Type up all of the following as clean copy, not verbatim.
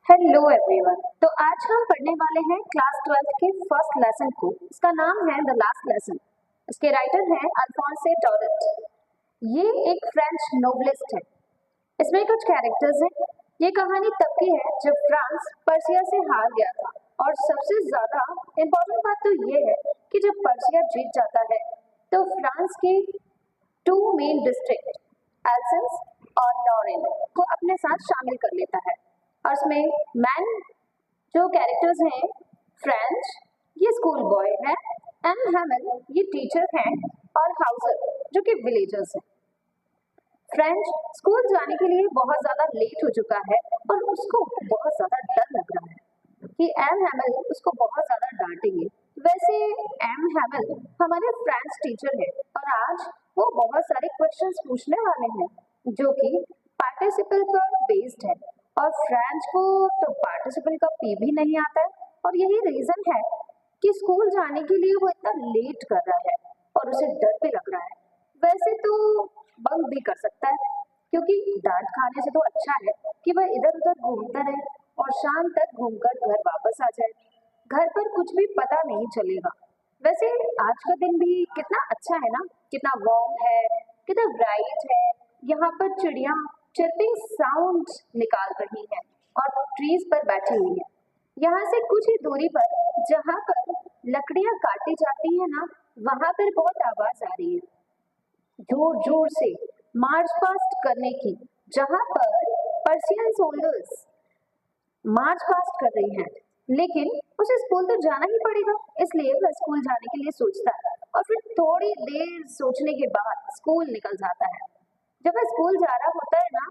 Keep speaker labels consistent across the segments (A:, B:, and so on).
A: Hello everyone. तो आज हम पढ़ने वाले हैं क्लास 12 के फर्स्ट लेसन को। इसका नाम है द लास्ट लेसन। इसके राइटर हैं अल्फोंसे डॉरेट। ये एक फ्रेंच नोवेलिस्ट है। इसमें कुछ कैरेक्टर्स हैं। ये कहानी तब की है जब फ्रांस पर्सिया से हार गया था, और सबसे ज्यादा इम्पोर्टेंट बात तो ये है कि जब पर्सिया जीत जाता है तो फ्रांस के टू मेन डिस्ट्रिक्ट एल्सेंस और लॉरेन को अपने साथ शामिल कर लेता है। और इसमें मैन जो कैरेक्टर्स हैं, फ्रेंच ये स्कूल बॉय है, एम हैमल ये टीचर हैं, और हाउसर जो कि विलेजर्स हैं। फ्रेंच स्कूल जाने के लिए बहुत ज्यादा लेट हो चुका है और उसको बहुत ज्यादा डर लग रहा है कि एम हैमल उसको बहुत ज्यादा डांटेंगे। वैसे एम हैमल हमारे फ्रेंच टीचर है और आज वो बहुत सारे क्वेश्चंस पूछने वाले हैं जो कि पार्टिसिपल पर बेस्ड है। और फ्रेंच को तो पार्टिसिपल का पी भी नहीं आता है, और यही रीजन है कि स्कूल जाने के लिए वो इतना लेट कर रहा है और उसे डर भी लग रहा है। वैसे तो बंक भी कर सकता है, क्योंकि डांट खाने से तो अच्छा है कि वह इधर उधर घूमता रहे और शाम तक घूमकर घर वापस आ जाए। घर पर कुछ भी पता नहीं चलेगा। वैसे आज का दिन भी कितना अच्छा है ना, कितना वार्म है, कितना ब्राइट है। यहाँ पर चिड़िया चिर्पिंग साउंड निकाल रही है और ट्रीज पर बैठी हुई है। यहाँ से कुछ ही दूरी पर जहाँ पर लकड़ियाँ काटी जाती है ना, वहां पर बहुत आवाज आ रही है जोर जोर से मार्च पास्ट करने की, जहां पर पर्शियन सोल्जर्स मार्च पास्ट कर रही हैं। लेकिन उसे स्कूल तो जाना ही पड़ेगा, इसलिए वह स्कूल जाने के लिए सोचता है और फिर थोड़ी देर सोचने के बाद स्कूल निकल जाता है। जब वह स्कूल जा रहा होता है ना,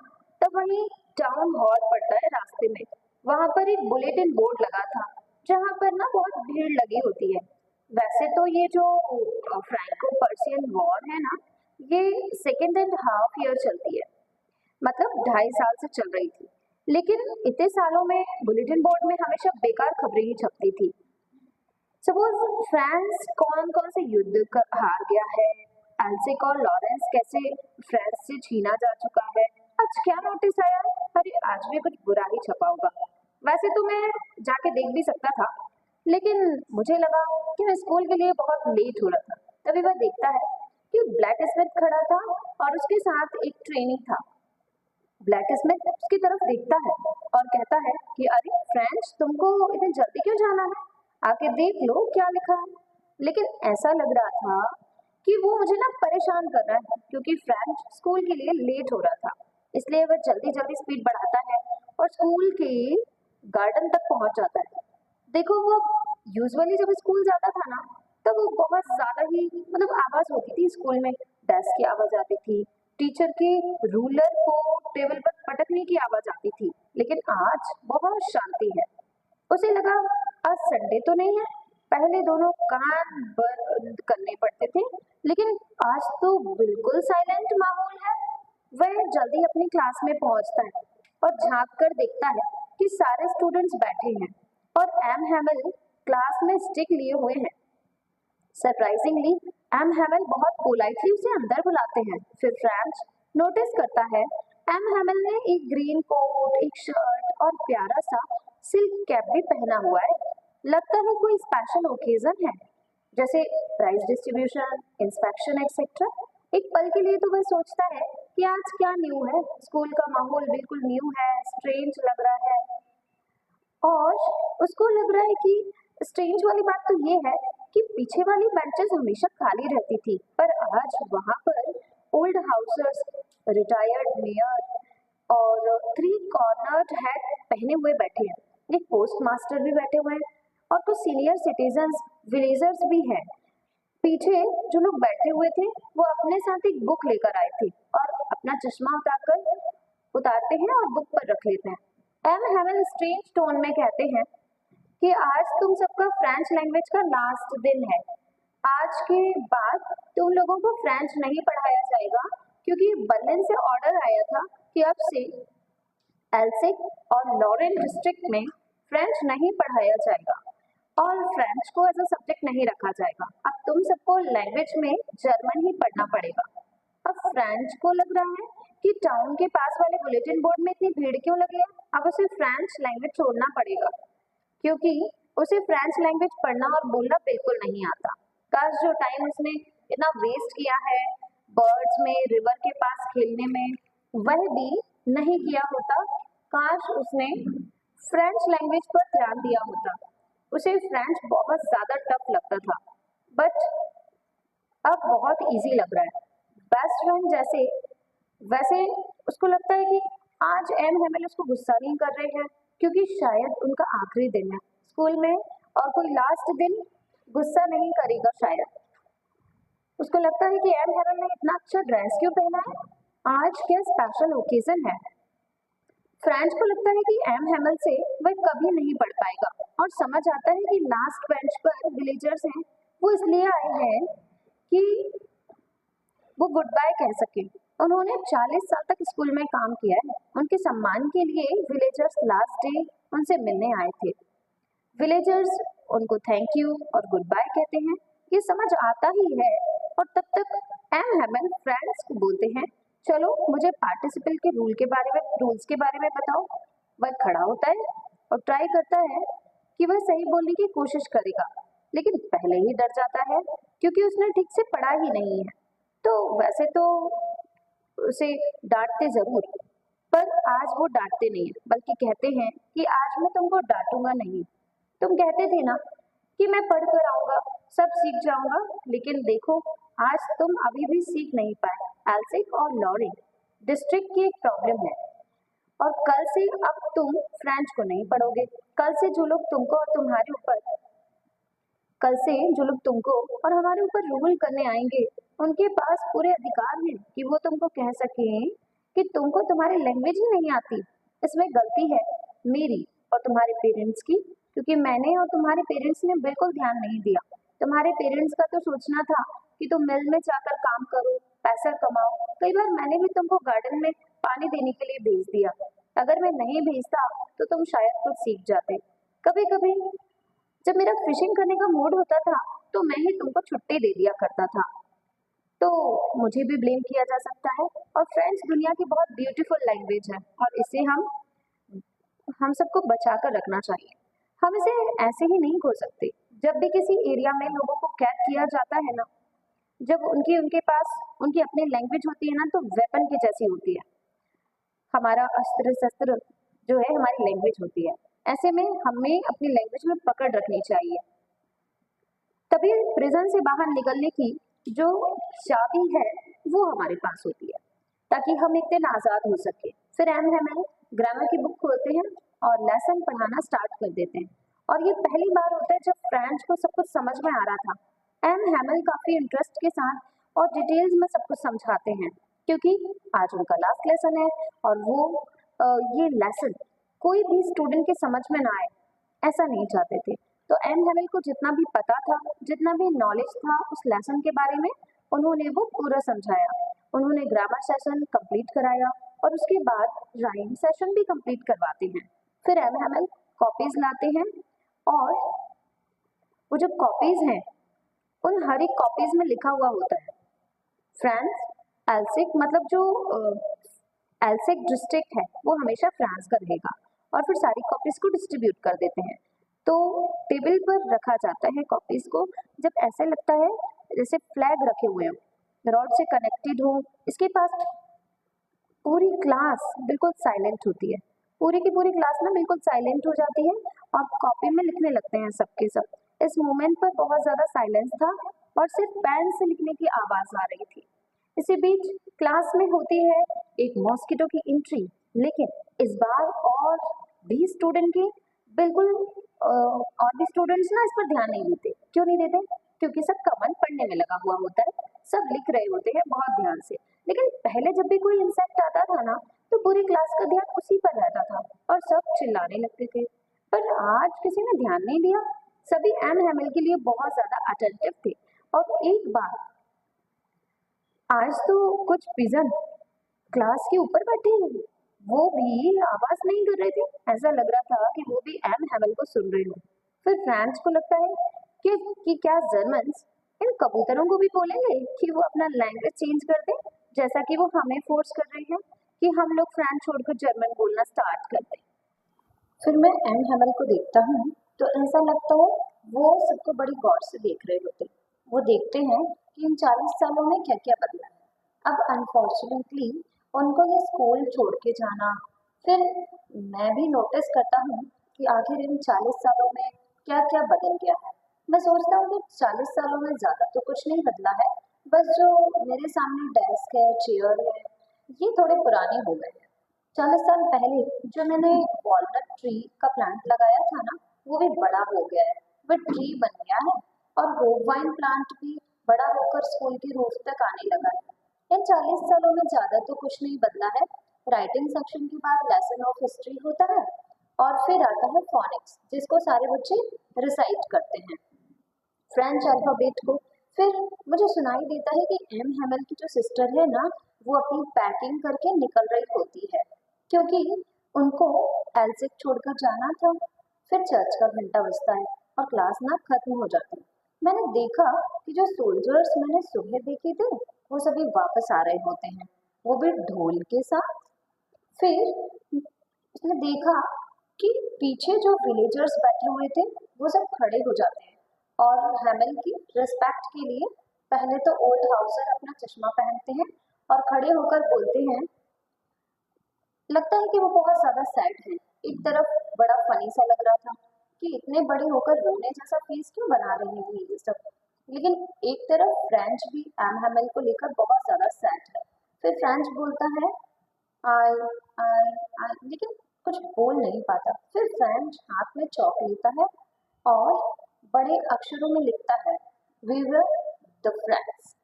A: तब वहीं टाउन हॉल पड़ता है रास्ते में। वहां पर एक बुलेटिन बोर्ड लगा था जहां पर ना बहुत भीड़ लगी होती है। वैसे तो ये जो फ्रैंको पर्शियन वॉर है ना, ये सेकेंड एंड हाफ ईयर चलती है, मतलब 2.5 साल से चल रही थी। लेकिन इतने सालों में बुलेटिन बोर्ड में हमेशा बेकार खबरें ही छपती थी। सपोज फ्रांस कौन कौन से हार गया है, एल्सिक और लॉरेंस कैसे फ्रांस से छीना जा चुका है, आज क्या नोटिस आया, अरे आज भी कुछ बुरा ही छपा होगा। वैसे तो मैं जाके देख भी सकता था, लेकिन मुझे लगा कि मैं स्कूल के लिए बहुत लेट हो रहा था। तभी वह देखता है कि ब्लैक स्मिथ खड़ा था और उसके साथ एक ट्रेनी था। ब्लैक स्मिथ उसकी तरफ देखता है और कहता है कि अरे फ्रेंच, तुमको इतनी जल्दी क्यों जाना है, आके देख लो क्या लिखा है। लेकिन ऐसा लग रहा था कि वो मुझे ना परेशान कर रहा है, क्योंकि फ्रेंच स्कूल के लिए लेट हो रहा था। इसलिए वह जल्दी जल्दी स्पीड बढ़ाता है और स्कूल के गार्डन तक पहुंच जाता है। देखो, वो यूजुअली जब स्कूल जाता था ना, तब वो बहुत ज्यादा ही मतलब आवाज होती थी स्कूल में। डेस्क की आवाज आती थी, टीचर के रूलर को टेबल पर पटकने की आवाज आती थी। लेकिन आज बहुत शांति है। उसे लगा आज संडे तो नहीं है। पहले दोनों कान बंद करने पड़ते थे, लेकिन आज तो बिल्कुल साइलेंट माहौल है। वह जल्दी अपनी क्लास में पहुंचता है और झांक कर देखता है कि सारे स्टूडेंट्स बैठे हैं और एम हैमल क्लास में स्टिक लिए हुए हैं। सरप्राइजिंगली एम हैमल बहुत पोलाइटली उसे अंदर बुलाते हैं। फिर फ्रेंच नोटिस करता है एम हैमल ने एक ग्रीन कोट, एक शर्ट और प्यारा सा सिल्क कैप भी पहना हुआ है। लगता है कोई स्पेशल ओकेजन है, जैसे प्राइज डिस्ट्रीब्यूशन, इंस्पेक्शन एक्सेट्रा। एक पल के लिए तो वह सोचता है कि आज क्या न्यू है। स्कूल का माहौल बिल्कुल न्यू है, स्ट्रेंज लग रहा है। और उसको लग रहा है कि स्ट्रेंज वाली बात तो ये है कि पीछे वाली बेंचेस हमेशा खाली रहती थी, पर आज वहां पर ओल्ड हाउसर्स, रिटायर्ड मेयर और 3 कॉर्नर्ड हैट पहने हुए बैठे हैं। एक पोस्ट मास्टर भी बैठे हुए हैं और कुछ सीनियर सिटीजन्स, विलेजर्स भी हैं। पीछे जो लोग बैठे हुए थे वो अपने साथ एक बुक लेकर आए थे और अपना चश्मा उतारते हैं और बुक पर रख लेते हैं। एम हैमल स्ट्रेंज टोन में कहते हैं कि आज तुम सबका फ्रेंच लैंग्वेज का लास्ट दिन है। आज के बाद तुम लोगों को फ्रेंच नहीं पढ़ाया जाएगा, क्योंकि बर्लिन से ऑर्डर आया था कि अब से एल्सिक और लॉरेन डिस्ट्रिक्ट में फ्रेंच नहीं पढ़ाया जाएगा और फ्रेंच को एज अ सब्जेक्ट नहीं रखा जाएगा। अब तुम सबको लैंग्वेज में जर्मन ही पढ़ना पड़ेगा। अब फ्रेंच को लग रहा है कि टाउन के पास वाले बुलेटिन बोर्ड में इतनी भीड़ क्यों लगी है, अब उसे फ्रेंच लैंग्वेज छोड़ना पड़ेगा क्योंकि उसे फ्रेंच लैंग्वेज पढ़ना और बोलना बिल्कुल नहीं आता। काश जो टाइम उसने इतना वेस्ट किया है बर्ड्स में, रिवर के पास खेलने में, वह भी नहीं किया होता। काश उसने फ्रेंच लैंग्वेज पर ध्यान दिया होता। उसे फ्रेंच बहुत ज्यादा टफ लगता था, बट अब बहुत इजी लग रहा है। बेस्ट फ्रेंड जैसे वैसे उसको लगता है कि आज एम हेमल उसको गुस्सा नहीं कर रहे हैं क्योंकि शायद उनका आखिरी दिन है स्कूल में और कोई लास्ट दिन गुस्सा नहीं करेगा शायद। उसको लगता है कि एम हेमल ने इतना अच्छा ड्रेस क्यों पहना है, आज क्या स्पेशल ओकेजन है। फ्रेंच को लगता है कि एम हेमल से वह कभी नहीं पढ़ पाएगा और समझ आता है कि लास्ट बेंच पर विलेजर्स हैं, वो इसलिए आए हैं कि वो गुड बाय कह सके। उन्होंने 40 साल तक स्कूल में काम किया है, उनके सम्मान के लिए विलेजर्स लास्ट डे उनसे मिलने आए थे। विलेजर्स उनको थैंक यू और गुड बाय कहते हैं, ये समझ आता ही है। और तब तक एम हेमन फ्रेंड्स को बोलते हैं, चलो मुझे पार्टिसिपल के रूल्स के बारे में बताओ। वह खड़ा होता है और ट्राई करता है कि वह सही बोलने की कोशिश करेगा, लेकिन पहले ही डर जाता है क्योंकि उसने ठीक से पढ़ा ही नहीं है। तो वैसे तो उसे डांटते जरूर, पर आज वो डांटते नहीं है, बल्कि कहते हैं कि आज मैं तुमको डांटूंगा नहीं। तुम कहते थे ना कि मैं पढ़ कर आऊंगा, सब सीख जाऊंगा, लेकिन देखो आज तुम अभी भी सीख नहीं पाए। एल्सिक और लॉरी, डिस्ट्रिक्ट की एक प्रॉब्लम है और कल से अब तुम फ्रेंच को नहीं पढ़ोगे। कल से जो लोग तुमको और तुम्हारे ऊपर कल से जो लोग तुमको और हमारे ऊपर रूल करने आएंगे, उनके पास पूरे अधिकार हैं कि वो तुमको कह सकें कि तुमको तुम्हारी लैंग्वेज ही नहीं आती। इसमें गलती है मेरी और तुम्हारे पेरेंट्स की, क्योंकि मैंने और तुम्हारे पेरेंट्स ने बिल्कुल ध्यान नहीं दिया। तुम्हारे पेरेंट्स का तो सोचना था कि तुम मिल में जाकर काम करो, पैसा कमाओ। कई बार मैंने भी तुमको गार्डन में पानी देने के लिए भेज दिया। अगर मैं नहीं भेजता तो तुम शायद खुद सीख जाते। कभी कभी जब मेरा फिशिंग करने का मूड होता था तो मैं ही तुमको छुट्टी दे दिया करता था। तो मुझे भी ब्लेम किया जा सकता है। और फ्रेंच दुनिया की बहुत ब्यूटीफुल लैंग्वेज है और इसे हम सबको बचा कर रखना चाहिए। हम इसे ऐसे ही नहीं खो सकते। जब भी किसी एरिया में लोगों को कैद किया जाता है ना, जब उनके पास उनकी अपनी लैंग्वेज होती है ना, तो वेपन की जैसी होती है। हमारा अस्त्र शस्त्र जो है हमारी लैंग्वेज होती है। ऐसे में हमें अपनी लैंग्वेज में पकड़ रखनी चाहिए। तभी प्रिजन से बाहर निकलने की जो चाबी है वो हमारे पास होती है, ताकि हम एक दिन आजाद हो सके। फिर एम हेमल ग्रामर की बुक खोलते हैं और लेसन पढ़ाना स्टार्ट कर देते हैं। और ये पहली बार होता है जब फ्रेंच को सब कुछ समझ में आ रहा था। एम हेमल काफी इंटरेस्ट के साथ और डिटेल्स में सब कुछ समझाते हैं, क्योंकि आज उनका लास्ट लेसन है और वो ये लेसन कोई भी स्टूडेंट के समझ में ना आए ऐसा नहीं चाहते थे। तो एम हेमल को जितना भी पता था, जितना भी नॉलेज था उस लेसन के बारे में, उन्होंने वो पूरा समझाया। उन्होंने ग्रामर सेशन कंप्लीट कराया और उसके बाद राइम सेशन भी कंप्लीट करवाते हैं। फिर एम हेमल कॉपीज लाते हैं और वो जो कॉपीज हैं उन हर एक कॉपीज में लिखा हुआ होता है फ्रांस एल्सिक, मतलब जो एल्सिक डिस्ट्रिक्ट है वो हमेशा फ्रांस का रहेगा। और फिर सारी कॉपीज को डिस्ट्रीब्यूट कर देते हैं। तो टेबल पर रखा जाता है कॉपीज को, जब ऐसे लगता है जैसे फ्लैग रखे हुए हो, रॉड से कनेक्टेड हो। इसके पास पूरी क्लास बिल्कुल साइलेंट होती है। पूरी की पूरी क्लास ना बिल्कुल साइलेंट हो जाती है और कॉपी में लिखने लगते हैं सबके सब। इस मोमेंट पर बहुत ज्यादा साइलेंस था और सिर्फ पेन से लिखने की आवाज आ रही थी। इसी बीच क्लास में होती है एक मॉस्किटो की एंट्री, लेकिन इस बार और भी स्टूडेंट की बिल्कुल और भी स्टूडेंट्स ना इस पर ध्यान नहीं देते। क्यों नहीं देते? क्योंकि सब का मन पढ़ने में लगा हुआ होता है, सब लिख रहे होते हैं बहुत ध्यान से। लेकिन पहले जब भी कोई इंसेक्ट आता था ना, तो पूरी क्लास का ध्यान उसी पर रहता था और सब चिल्लाने लगते थे। पर आज किसी ने ध्यान नहीं दिया। सभी एम हेमल के लिए बहुत ज्यादा अटेंटिव थे। और एक बार आज तो कुछ पिजन क्लास के ऊपर बैठे हैं, वो भी आवाज नहीं कर रहे थे। ऐसा लग रहा था कि वो भी एम हेमल को सुन रहे हो। फिर फ्रांस को लगता है कि क्या जर्मन्स इन कबूतरों को भी बोलेंगे कि वो अपना लैंग्वेज चेंज कर दे। जैसा कि वो हमें फोर्स कर रहे हैं कि हम लोग फ्रेंच छोड़कर जर्मन बोलना स्टार्ट कर दें। फिर मैं एम हैमल को देखता हूँ तो ऐसा लगता है वो सबको बड़ी गौर से देख रहे होते। वो देखते हैं कि इन 40 सालों में क्या क्या बदला है। अब अनफॉर्चुनेटली उनको ये स्कूल छोड़ के जाना, फिर मैं भी नोटिस करता हूँ कि आखिर इन 40 सालों में क्या क्या बदल गया है। मैं सोचता हूँ कि 40 सालों में ज़्यादा तो कुछ नहीं बदला है, बस जो मेरे सामने डेस्क है, चेयर है, ये थोड़े पुराने हो गए हैं। 40 साल पहले जो मैंने वॉलनट ट्री का प्लांट लगाया था ना, वो भी बड़ा हो गया है, वो ट्री बन गया है। और होपवाइन प्लांट भी बड़ा होकर स्कूल की रूफ तक आने लगा है। इन 40 सालों में ज्यादा तो कुछ नहीं बदला है। राइटिंग सेक्शन के बाद लेसन ऑफ हिस्ट्री होता है और फिर आता है फोनिक्स, जिसको सारे बच्चे रिसाइट करते हैं, फ्रेंच अल्फाबेट को। फिर मुझे सुनाई देता है कि एम हैमल की जो सिस्टर है ना, वो अपनी पैकिंग करके निकल रही होती है क्योंकि उनको एल्सिक छोड़कर जाना था। फिर चर्च का घंटा बजता है और क्लास ना खत्म हो जाती है। मैंने देखा कि जो सोल्जर्स मैंने सुबह देखे थे वो सभी वापस आ रहे होते हैं, वो भी ढोल के साथ। फिर उसने देखा कि पीछे जो विलेजर्स बैठे हुए थे वो सब खड़े हो जाते हैं और हैमल की रिस्पेक्ट के लिए पहले तो ओल्ड हाउसर अपना चश्मा पहनते हैं और खड़े होकर बोलते हैं। लगता है कि वो बहुत ज्यादा सैड है। एक तरफ बड़ा फनी सा लग रहा था कि इतने बड़े होकर रोने जैसा फेस क्यों बना रहे हैं ये सब, लेकिन एक तरफ फ्रेंच भी एम हैमल को लेकर बहुत ज्यादा सैड है। फिर फ्रेंच बोलता है आई आई आई, लेकिन कुछ बोल नहीं पाता। फिर फ्रेंच हाथ में चौक लेता है और बड़े अक्षरों में लिखता है वी वर द फ्रेंड्स।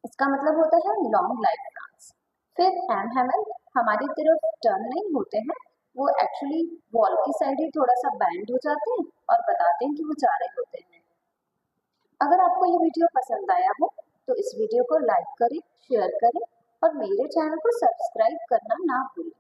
A: इसका मतलब होता है लॉन्ग लाइफ फ्रांस। फिर एम हैमल हमारी तरफ टर्न नहीं होते हैं, वो एक्चुअली वॉल की साइड ही थोड़ा सा बैंड हो जाते हैं और बताते हैं कि वो जा रहे होते हैं। अगर आपको ये वीडियो पसंद आया हो तो इस वीडियो को लाइक करें, शेयर करें और मेरे चैनल को सब्सक्राइब करना ना भूलें।